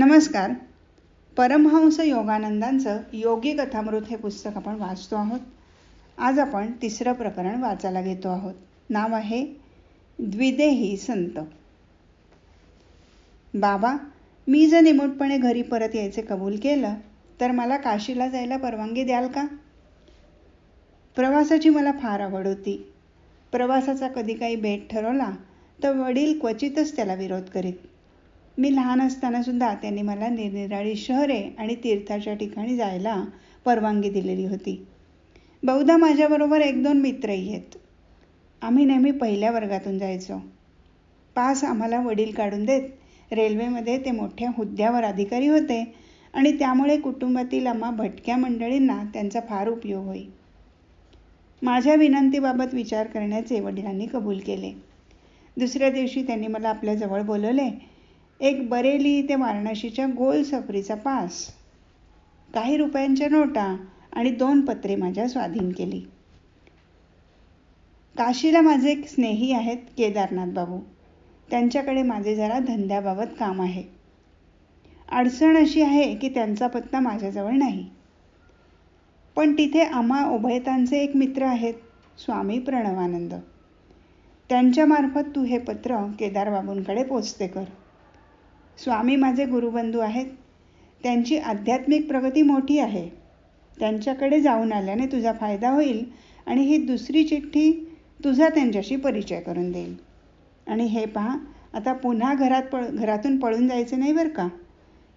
नमस्कार. परमहंस योगानंदांचं योगी कथामृत हे पुस्तक आपण वाचतो आहोत. आज आपण 3रं प्रकरण वाचायला घेतो आहोत. नाव आहे द्विदेही संत. बाबा, मी जर निमूटपणे घरी परत यायचे कबूल केलं तर मला काशीला जायला परवानगी द्याल का? प्रवासाची मला फार आवड होती. प्रवासाचा कधी काही बेत ठरवला तर वडील क्वचितच त्याला विरोध करीत. मी लहान असताना सुद्धा त्यांनी मला निरनिराळी शहरे आणि तीर्थाच्या ठिकाणी जायला परवानगी दिलेली होती. बहुधा माझ्याबरोबर 1-2 मित्रही आहेत. आम्ही नेहमी पहिल्या वर्गातून जायचो. पास आम्हाला वडील काढून देत. रेल्वेमध्ये ते मोठ्या हुद्द्यावर अधिकारी होते आणि त्यामुळे कुटुंबातील आम्हा भटक्या मंडळींना त्यांचा फार उपयोग होई. माझ्या विनंतीबाबत विचार करण्याचे वडिलांनी कबूल केले. दुसऱ्या दिवशी त्यांनी मला आपल्या जवळ बोलवले. एक बरेली ते वाराणसीच्या गोल सफरीचा पास, काही रुपयांच्या नोटा आणि 2 पत्रे माझ्या स्वाधीन केली. काशीला माझे एक स्नेही आहेत, केदारनाथ बाबू. त्यांच्याकडे माझे जरा धंद्याबाबत काम आहे. अडचण अशी आहे की त्यांचा पत्ता माझ्याजवळ नाही. पण तिथे आम्हा उभयतांचे एक मित्र आहेत, स्वामी प्रणवानंद. त्यांच्यामार्फत तू हे पत्र केदारबाबूंकडे पोचते कर. स्वामी माझे गुरुबंधू आहेत. त्यांची आध्यात्मिक प्रगती मोठी आहे. त्यांच्याकडे जाऊन आल्याने तुझा फायदा होईल आणि ही दुसरी चिठ्ठी तुझा त्यांच्याशी परिचय करून देईल. आणि हे पहा, आता पुन्हा घरातून पळून जायचे नाही बरं का.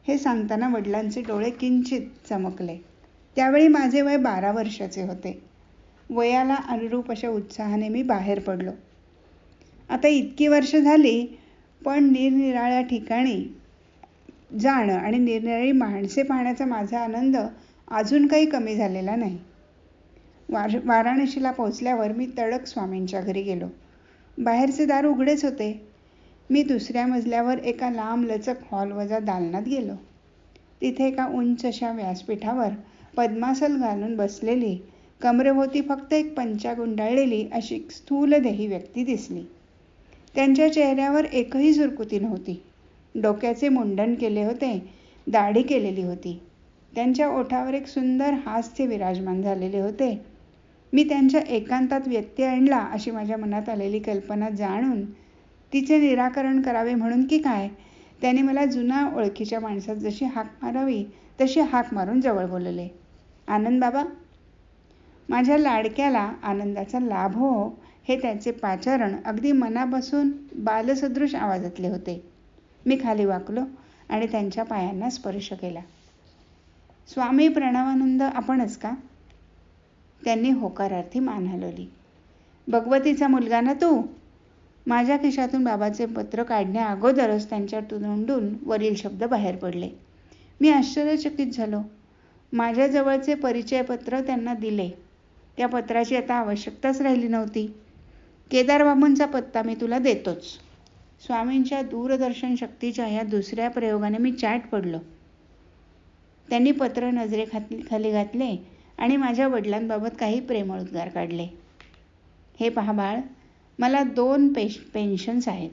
हे सांगताना वडिलांचे डोळे किंचित चमकले. त्यावेळी माझे वय 12 वर्षाचे होते. वयाला अनुरूप अशा उत्साहाने मी बाहेर पडलो. आता इतकी वर्ष झाली, पण निरनिराळ्या ठिकाणी जाणं आणि निरनिराळी माणसे पाहण्याचा माझा आनंद अजून काही कमी झालेला नाही. वाराणसीला पोहोचल्यावर मी तडक स्वामींच्या घरी गेलो. बाहेरचे दार उघडेच होते. मी 2ऱ्या मजल्यावर एका लांबलचक हॉलवजा दालनात गेलो. तिथे एका उंच अशा व्यासपीठावर पद्मासन घालून बसलेली, कमरेभोवती फक्त एक पंचा गुंडाळलेली अशी स्थूलदेही व्यक्ती दिसली. त्यांच्या चेहऱ्यावर एकही सुरकुती नव्हती. डोक्याचे मुंडन केले होते, दाढी केलेली होती. त्यांच्या ओठावर एक सुंदर हास्य विराजमान झालेले होते. मी त्यांच्या एकांतात व्यत्यय आणला अशी माझ्या मनात आलेली कल्पना जाणून तिचे निराकरण करावे म्हणून की काय, त्याने मला जुना ओळखीच्या माणसात जशी हाक मारावी तशी हाक मारून जवळ बोलवले. आनंद बाबा. माझ्या लाडक्याला आनंदाचा लाभ हो, हे त्याचे पाचारण अगदी मनापासून बालसदृश आवाजातले होते. मी खाली वाकलो आणि त्यांच्या पायांना स्पर्श केला. स्वामी प्रणवानंद आपणच का? त्यांनी होकारार्थी मान हलवली. भगवतीचा मुलगा ना तू? माझ्या खिशातून बाबाचे पत्र काढण्या अगोदरच त्यांच्या तोंडून वरील शब्द बाहेर पडले. मी आश्चर्यचकित झालो. माझ्या जवळचे परिचयपत्र त्यांना दिले. त्या पत्राची आता आवश्यकताच राहिली नव्हती. केदारबाबूंचा पत्ता मी तुला देतोच. स्वामींच्या दूरदर्शन शक्तीच्या या 2ऱ्या प्रयोगाने मी चाट पडलो. त्यांनी पत्र नजरेखाली घातले आणि माझ्या वडिलांबाबत काही प्रेमळ उद्गार काढले. हे पहा बाळ, मला 2 पेन्शन्स आहेत.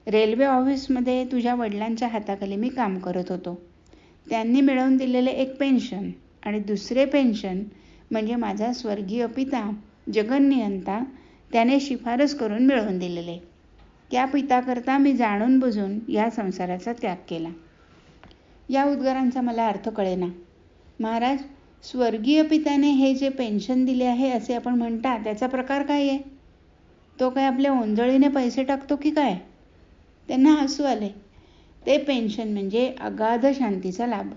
रेल्वे ऑफिसमध्ये तुझ्या वडिलांच्या हाताखाली मी काम करत होतो. त्यांनी मिळवून दिलेले एक पेन्शन आणि 2रे पेन्शन म्हणजे माझा स्वर्गीय पिता जगन्नियंता त्याने शिफारस करून मिळवून दिलेले. त्या पिताकरता मी जाणून बुजून या संसाराचा त्याग केला. या उद्गारांचा मला अर्थ कळेना. महाराज, स्वर्गीय पित्याने हे जे पेन्शन दिले आहे असे आपण म्हणता, त्याचा प्रकार काय आहे? तो काय आपल्या ओंजळीने पैसे टाकतो की काय? त्यांना हसू आले. ते पेन्शन म्हणजे अगाध शांतीचा लाभ.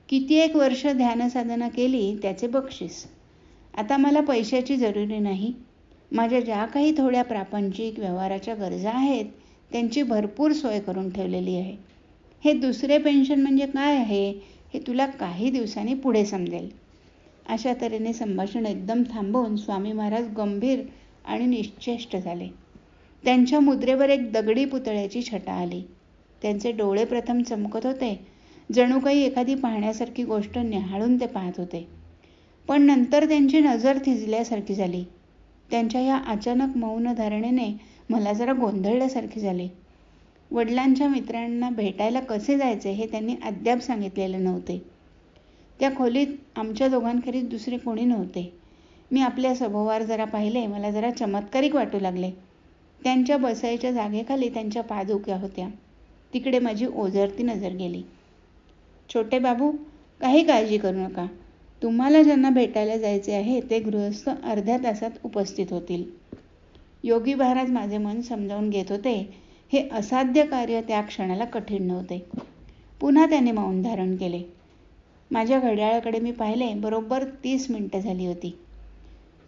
कित्येक वर्ष ध्यानसाधना केली त्याचे बक्षीस. आता मला पैशाची जरुरी नाही. माझ्या ज्या काही थोड्या प्रापंचिक व्यवहाराच्या गरजा आहेत त्यांची भरपूर सोय करून ठेवलेली आहे. हे 2रे पेन्शन म्हणजे काय आहे हे तुला काही दिवसांनी पुढे समजेल. अशा तऱ्हेने संभाषण एकदम थांबवून स्वामी महाराज गंभीर आणि निश्चेष्ट झाले. त्यांच्या मुद्रेवर एक दगडी पुतळ्याची छटा आली. त्यांचे डोळे प्रथम चमकत होते, जणू काही एखादी पाहण्यासारखी गोष्ट निहाळून ते पाहत होते. पण नंतर त्यांची नजर थिजल्यासारखी झाली. त्यांच्या या अचानक मौन धारणेने मला जरा गोंधळल्यासारखे झाले. वडिलांच्या मित्रांना भेटायला कसे जायचे हे त्यांनी अद्याप सांगितलेले नव्हते. त्या खोलीत आमच्या दोघांखेरीज दुसरे कोणी नव्हते. मी आपल्या सभोवार जरा पाहिले. मला जरा चमत्कारिक वाटू लागले. त्यांच्या बसायच्या जागेखाली त्यांच्या पादुका होत्या. तिकडे माझी ओझरती नजर गेली. छोटे बाबू, काही काळजी करू नका. तुम्हाला ज्यांना भेटायला जायचे आहे ते गृहस्थ अर्ध्या तासात उपस्थित होतील. योगी महाराज माझे मन समजावून घेत होते. हे असाध्य कार्य त्या क्षणाला कठीण नव्हते. पुन्हा त्याने मौन धारण केले. माझ्या घड्याळाकडे मी पाहिले. बरोबर 30 मिनिटं झाली होती.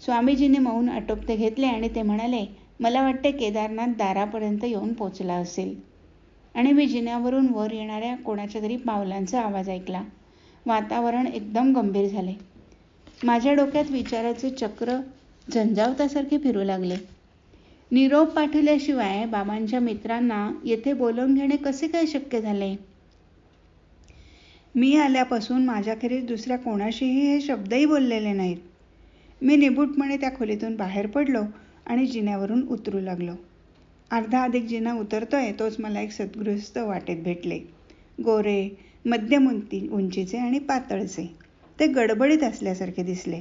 स्वामीजींनी मौन आटोपते घेतले आणि ते म्हणाले, मला वाटते केदारनाथ दारापर्यंत येऊन पोचला असेल. आणि मी जिन्यावरून वर येणाऱ्या कोणाच्या तरी पावलांचा आवाज ऐकला. वातावरण एकदम गंभीर झाले. माझ्या डोक्यात विचाराचे चक्र झंझावतासारखे फिरू लागले. निरोप पाठवल्याशिवाय बाबांच्या मित्रांना येथे बोलावून घेणे कसे काय शक्य झाले? मी आल्यापासून माझ्याखेरीज दुसऱ्या कोणाशीही हे शब्दही बोललेले नाहीत. मी निबूटपणे त्या खोलीतून बाहेर पडलो आणि जिन्यावरून उतरू लागलो. अर्धा अधिक जिना उतरतोय तोच मला एक सद्गृहस्थ वाटेत भेटले. गोरे, मध्यम उंचीचे आणि पातळचे. ते गडबडीत असल्यासारखे दिसले.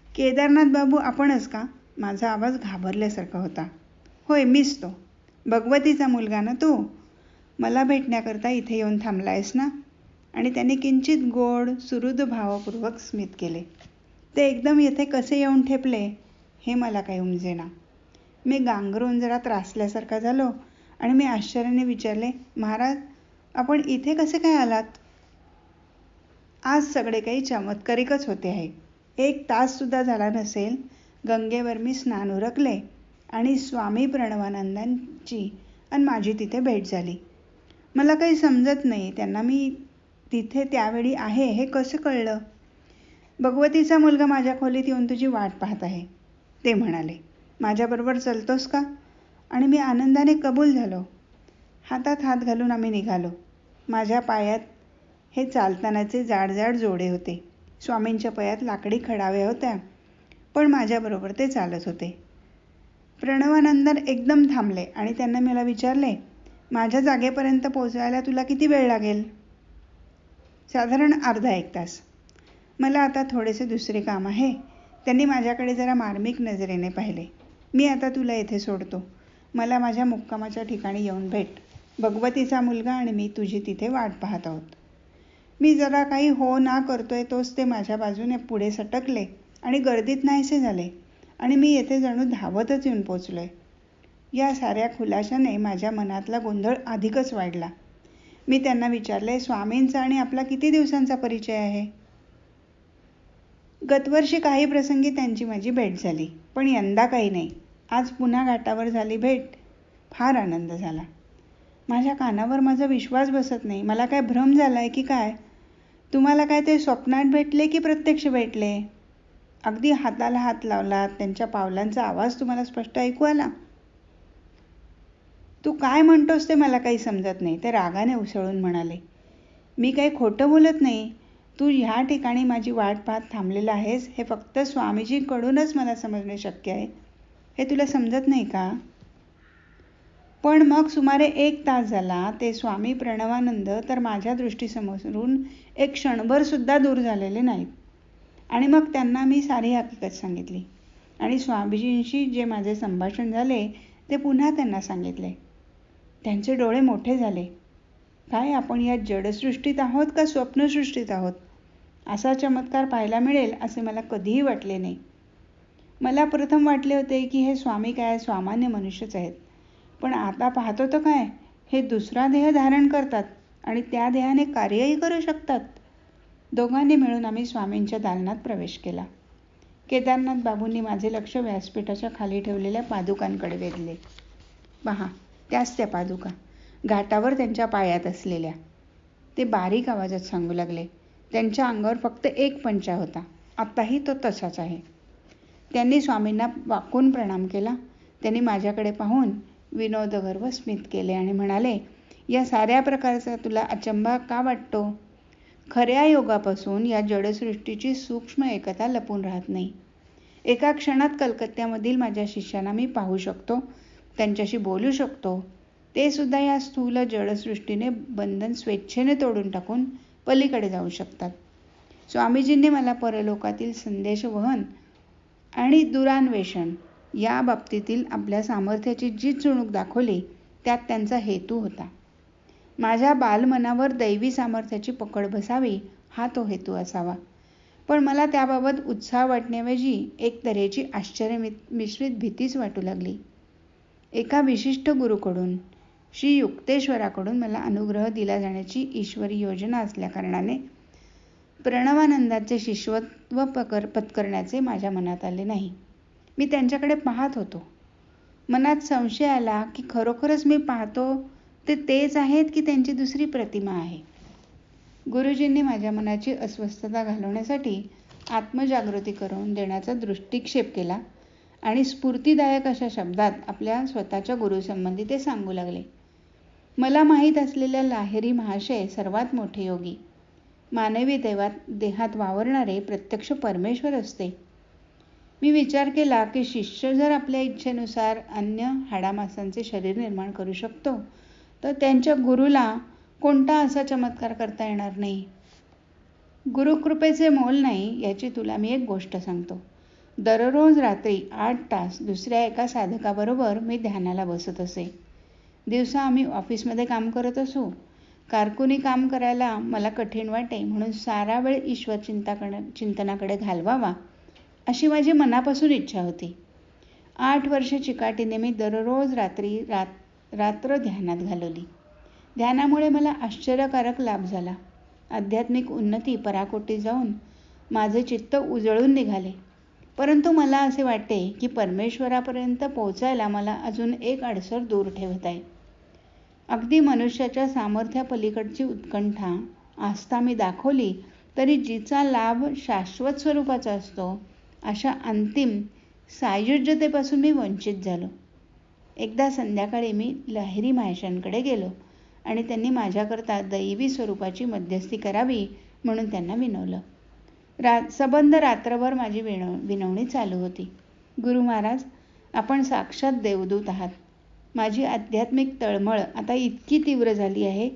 केदारनाथ बाबू आपणच का? माझा आवाज घाबरल्यासारखा होता. होय, मीच तो. भगवतीचा मुलगा ना तू? मला भेटण्याकरता इथे येऊन थांबलायस ना? आणि त्याने किंचित गोड सुहृद भावपूर्वक स्मित केले. ते एकदम येथे कसे येऊन ठेपले हे मला काही उमजेना. मी गांगरून जरा त्रासल्यासारखा झालो आणि मी आश्चर्याने विचारले, महाराज, आपण इथे कसे काय आलात? आज सगळे काही चमत्कारिकच होते आहे. 1 तास सुद्धा झाला नसेल गंगेवर मी स्नान उरकले आणि स्वामी प्रणवानंदांची आणि माझी तिथे भेट झाली. मला काही समजत नाही त्यांना मी तिथे त्यावेळी आहे हे कसं कळलं. भगवतीचा मुलगा माझ्या खोलीत येऊन तुझी वाट पाहत आहे, ते म्हणाले. माझ्याबरोबर चलतोस का? आणि मी आनंदाने कबूल झालो. हातात हात घालून आम्ही निघालो. माझ्या पायात हे चालतानाचे जाड जाड जोडे होते. स्वामींच्या पायात लाकडी खडाव्या होत्या, पण माझ्याबरोबर ते चालत होते. प्रणवानंदन एकदम थांबले आणि त्यांना मला विचारले, माझ्या जागेपर्यंत पोहोचायला तुला किती वेळ लागेल? साधारण अर्धा 1 तास. मला आता थोडेसे दुसरे काम आहे. त्यांनी माझ्याकडे जरा मार्मिक नजरेने पाहिले. मी आता तुला येथे सोडतो. मला माझ्या मुक्कामाच्या ठिकाणी येऊन भेट. भगवतीचा मुलगा आणि मी तुझी तिथे वाट पाहत आहोत. मी जरा काही हो ना करतोय तोच ते माझ्या बाजूने पुढे सटकले आणि गर्दीत नाहीसे झाले आणि मी येथे जणू धावतच येऊन पोचलोय. या साऱ्या खुलाशाने माझ्या मनातला गोंधळ अधिकच वाढला. मी त्यांना विचारले, स्वामींचा आणि आपला किती दिवसांचा परिचय आहे? गतवर्षी काही प्रसंगी त्यांची माझी भेट झाली, पण यंदा काही नाही. आज पुन्हा घाटावर झाली भेट. फार आनंद झाला. माझ्या कानावर माझा विश्वास बसत नाही. मला काय भ्रम झालाय की काय? तुम्हाला काय ते स्वप्नात भेटले की प्रत्यक्ष भेटले? अगदी हाताला हात लावलात, त्यांच्या पावलांचा आवाज तुम्हाला स्पष्ट ऐकू आला? तू काय म्हणतोस ते मला काही समजत नाही, ते रागाने उसळून म्हणाले. मी काही खोटं बोलत नाही. तू ह्या ठिकाणी माझी वाट पाहत थांबलेला आहेस हे फक्त स्वामीजींकडूनच मला समजणे शक्य आहे. हे तुला समजत नाही का? पण मग सुमारे 1 तास झाला ते स्वामी प्रणवानंद तर माझ्या दृष्टीसमोरून एक क्षणभर सुद्धा दूर झालेले नाहीत. आणि मग त्यांना मी सारी हकीकत सांगितली आणि स्वामीजींशी जे माझे संभाषण झाले ते पुन्हा त्यांना सांगितले. त्यांचे डोळे मोठे झाले. काय आपण या जडसृष्टीत आहोत का स्वप्नसृष्टीत आहोत? असा चमत्कार पाहायला मिळेल असे मला कधीही वाटले नाही. मला प्रथम वाटले होते की हे स्वामी काय सामान्य मनुष्यच आहेत, पण आता पाहतो तर काय, हे दुसरा देह धारण करतात आणि त्या देहाने कार्यही करू शकतात. दोघांनी मिळून आम्ही स्वामींच्या दालनात प्रवेश केला. केदारनाथ बाबूंनी माझे लक्ष व्यासपीठाच्या खाली ठेवलेल्या पादुकांकडे वेधले. पहा, त्याच त्या पादुका, घाटावर त्यांच्या पायात असलेल्या. ते बारीक आवाजात सांगू लागले. त्यांच्या अंगावर फक्त 1 पंचा होता. आत्ताही तो तसाच आहे. त्यांनी स्वामींना वाकून प्रणाम केला. त्यांनी माझ्याकडे पाहून विनोदगर्व स्मित केले आणि म्हणाले, या साऱ्या प्रकारचा तुला अचंबा का वाटतो? खऱ्या योगापासून या जडसृष्टीची सूक्ष्म एकता लपून राहत नाही. एका क्षणात कलकत्त्यामधील माझ्या शिष्यांना मी पाहू शकतो, त्यांच्याशी बोलू शकतो, ते सुद्धा या स्थूल जडसृष्टीने बंधन स्वेच्छेने तोडून टाकून पलीकडे जाऊ शकतात. स्वामीजींनी मला परलोकातील संदेश वहन आणि दुरान्वेषण या बाबतीतील आपल्या सामर्थ्याची जी चुणूक दाखवली त्यात त्यांचा हेतू होता. माझ्या बालमनावर दैवी सामर्थ्याची पकड बसावी हा तो हेतू असावा. पण मला त्याबाबत उत्साह वाटण्याऐवजी एक तऱ्हेची आश्चर्य मिश्रित भीतीच वाटू लागली. एका विशिष्ट गुरुकडून, श्री युक्तेश्वराकडून मला अनुग्रह दिला जाण्याची ईश्वरी योजना असल्याकारणाने प्रणवानंदाचे शिष्यत्व पत्करण्याचे माझ्या मनात आले नाही. मी त्यांच्याकडे पाहत होतो. मनात संशय आला की खरोखरच मी पाहतो ते तेच आहेत की त्यांची दुसरी प्रतिमा आहे. गुरुजींनी माझ्या मनाची अस्वस्थता घालवण्यासाठी आत्मजागृती करून देण्याचा दृष्टिक्षेप केला आणि स्फूर्तिदायक अशा शब्दात आपल्या स्वतःच्या गुरुसंबंधी ते सांगू लागले. मला माहीत असलेल्या लाहिरी महाशय सर्वात मोठे योगी, मानवी देहात वावरणारे प्रत्यक्ष परमेश्वर असते. मी विचार केला की शिष्य जर आपल्या इच्छेनुसार अन्य हाडामासांचे शरीर निर्माण करू शकतो तर त्यांच्या गुरुला कोणता असा चमत्कार करता येणार नाही. गुरुकृपेचे मोल नाही याची तुला मी एक गोष्ट सांगतो. दररोज रात्री 8 तास दुसऱ्या एका साधकाबरोबर मी ध्यानाला बसत असे. दिवसा आम्ही ऑफिसमध्ये काम करत असू. कारकुनी काम करायला मला कठीण वाटे म्हणून सारा वेळ ईश्वर चिंतनाकडे घालवावा अशी माझी मनापासून इच्छा होती. 8 वर्षे चिकाटीने मी दररोज रात्र ध्यानात घालवली. ध्यानामुळे मला आश्चर्यकारक लाभ झाला. आध्यात्मिक उन्नती पराकोटी जाऊन माझे चित्त उजळून निघाले. परंतु मला असे वाटते की परमेश्वरापर्यंत पोहोचायला मला अजून एक अडसर दूर ठेवत आहे. अगदी मनुष्याच्या सामर्थ्यापलीकडची उत्कंठा आस्था मी दाखवली तरी जिचा लाभ शाश्वत स्वरूपाचा असतो अशा अंतिम सायुज्यतेपासून मी वंचित झालो. एकदा संध्याकाळी मी लाहिरी महाशयांकडे गेलो आणि त्यांनी माझ्याकरता दैवी स्वरूपाची मध्यस्थी करावी म्हणून त्यांना विनवलं. सबंध रात्रभर माझी विनवणी चालू होती. गुरु महाराज, आपण साक्षात देवदूत आहात. माझी आध्यात्मिक तळमळ आता इतकी तीव्र झाली आहे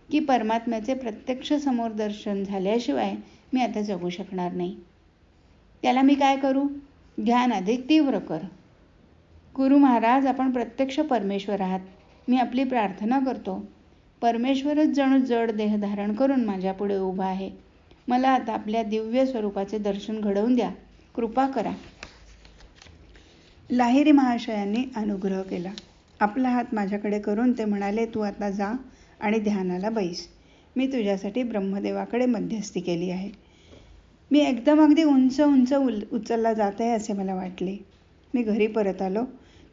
की परमात्म्याचे प्रत्यक्ष समोर दर्शन झाल्याशिवाय मी आता जगू शकणार नाही. त्याला मी काय करू? ध्यान अधिक तीव्र कर. गुरु महाराज, आपण प्रत्यक्ष परमेश्वर आहात. मी आपली प्रार्थना करतो. परमेश्वरच जणू जड देह धारण करून माझ्यापुढे उभा आहे. मला आता आपल्या दिव्य स्वरूपाचे दर्शन घडवून द्या. कृपा करा. लाहिरी महाशयांनी अनुग्रह केला. आपला हात माझ्याकडे करून ते म्हणाले, तू आता जा आणि ध्यानाला बैस. मी तुझ्यासाठी ब्रह्मदेवाकडे मध्यस्थी केली आहे. मी एकदम अगदी उंच उचलला जात आहे असे मला वाटले. मी घरी परत आलो.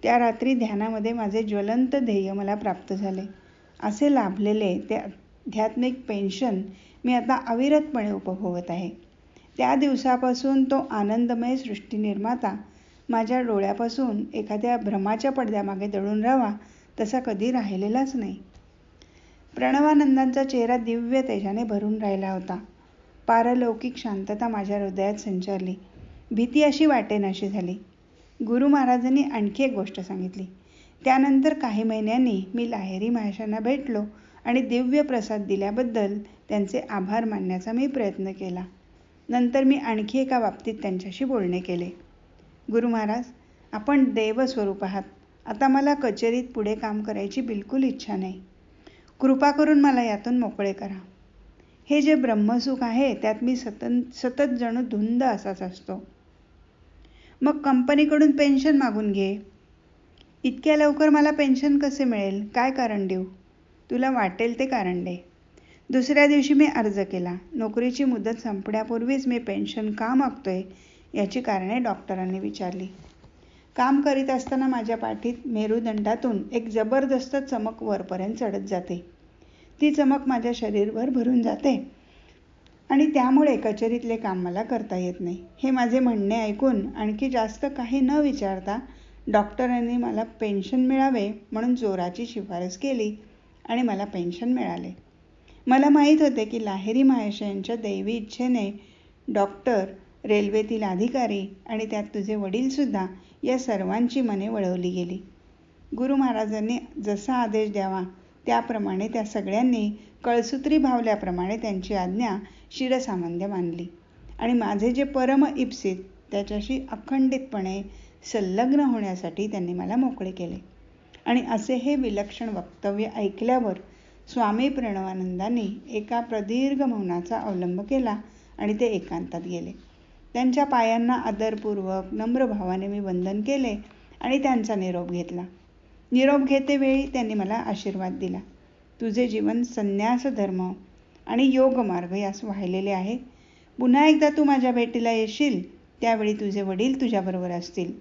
त्या रात्री ध्यानामध्ये माझे ज्वलंत ध्येय मला प्राप्त झाले. असे लाभलेले ते आध्यात्मिक पेन्शन मी आता अविरतपणे उपभोगत आहे. त्या दिवसापासून तो आनंदमय सृष्टीनिर्माता माझ्या डोळ्यापासून एखाद्या भ्रमाच्या पडद्यामागे दडून राहावा तसा कधी राहिलेलाच नाही. प्रणवानंदांचा चेहरा दिव्य तेजाने भरून राहिला होता. पारलौकिक शांतता माझ्या हृदयात संचारली. भीती अशी वाटेनाशी झाली. गुरु महाराजांनी आणखी एक गोष्ट सांगितली. त्यानंतर काही महिन्यांनी मी लाहिरी महाशयांना भेटलो आणि दिव्य प्रसाद दिल्याबद्दल त्यांचे आभार मानण्याचा मी प्रयत्न केला. नंतर मी आणखी एका बाबतीत त्यांच्याशी बोलणे केले. गुरु महाराज, आपण देवस्वरूप आहात. आता मला कचेरीत पुढे काम करायची बिलकुल इच्छा नाही. कृपा करून मला यातून मोकळे करा. हे जे ब्रह्मसुख आहे त्यात मी सतत जणू धुंद असाच असतो. मग कंपनीकडून पेन्शन मागून घे. इतक्या लवकर मला पेन्शन कसे मिळेल? काय कारण देऊ? तुला वाटेल ते कारण दे. दुसऱ्या दिवशी मी अर्ज केला. नोकरीची मुदत संपण्यापूर्वीच मी पेन्शन का मागतोय याची कारणे डॉक्टरांनी विचारली. काम करीत असताना माझ्या पाठीत मेरुदंडातून एक जबरदस्त चमक वरपर्यंत चढत जाते. ती चमक माझ्या शरीरभर भरून जाते आणि त्यामुळे कचेरीतले काम मला करता येत नाही. हे माझे म्हणणे ऐकून आणखी जास्त काही न विचारता डॉक्टरांनी मला पेन्शन मिळावे म्हणून जोराची शिफारस केली आणि मला पेन्शन मिळाले. मला माहीत होते की लाहिरी महाशयांच्या दैवी इच्छेने डॉक्टर, रेल्वेतील अधिकारी आणि त्यात तुझे वडीलसुद्धा या सर्वांची मने वळवली गेली. गुरु महाराजांनी जसा आदेश द्यावा त्याप्रमाणे त्या सगळ्यांनी कळसूत्री भावल्याप्रमाणे त्यांची आज्ञा शिरसामान्य मानली आणि माझे जे परम इप्सित त्याच्याशी अखंडितपणे संलग्न होण्यासाठी त्यांनी मला मोकळे केले. आणि असे हे विलक्षण वक्तव्य ऐकल्यावर स्वामी प्रणवानंदांनी एका प्रदीर्घ मौनाचा अवलंब केला आणि ते एकांतात गेले. त्यांच्या पायांना आदरपूर्वक नम्र भावाने मी वंदन केले आणि त्यांचा निरोप घेतला. निरोप घेतेवेळी त्यांनी मला आशीर्वाद दिला. तुझे जीवन संन्यास धर्म आणि योगमार्ग यास वाहिलेले आहे. पुन्हा एकदा तू माझ्या भेटीला येशील त्यावेळी तुझे वडील तुझ्याबरोबर असतील.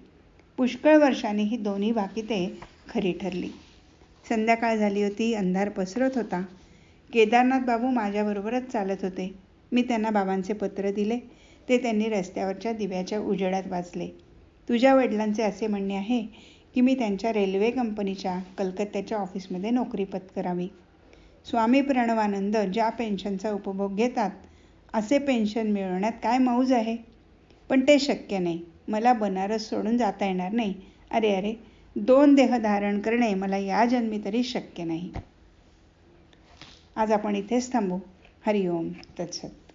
पुष्कळ वर्षांनी ही दोन्ही भाकिते खरी ठरली. संध्याकाळ झाली होती. अंधार पसरत होता. केदारनाथ बाबू माझ्याबरोबरच चालत होते. मी त्यांना बाबांचे पत्र दिले. ते त्यांनी रस्त्यावरच्या दिव्याच्या उजेडात वाचले. तुझ्या वडिलांचे असे म्हणणे आहे की मी त्यांच्या रेल्वे कंपनीच्या कलकत्त्याच्या ऑफिसमध्ये नोकरी पत्करावी. स्वामी प्रणवानंद ज्या पेन्शनचा उपभोग घेतात असे पेन्शन मिळवण्यात काय मौज आहे. पण ते शक्य नाही. मला बनारस सोडून जाता येणार नाही. अरे अरे, 2 देह धारण करणे मला या जन्मी तरी शक्य नाही. आज आपण इथेच थांबू. हरिओम तत्सत.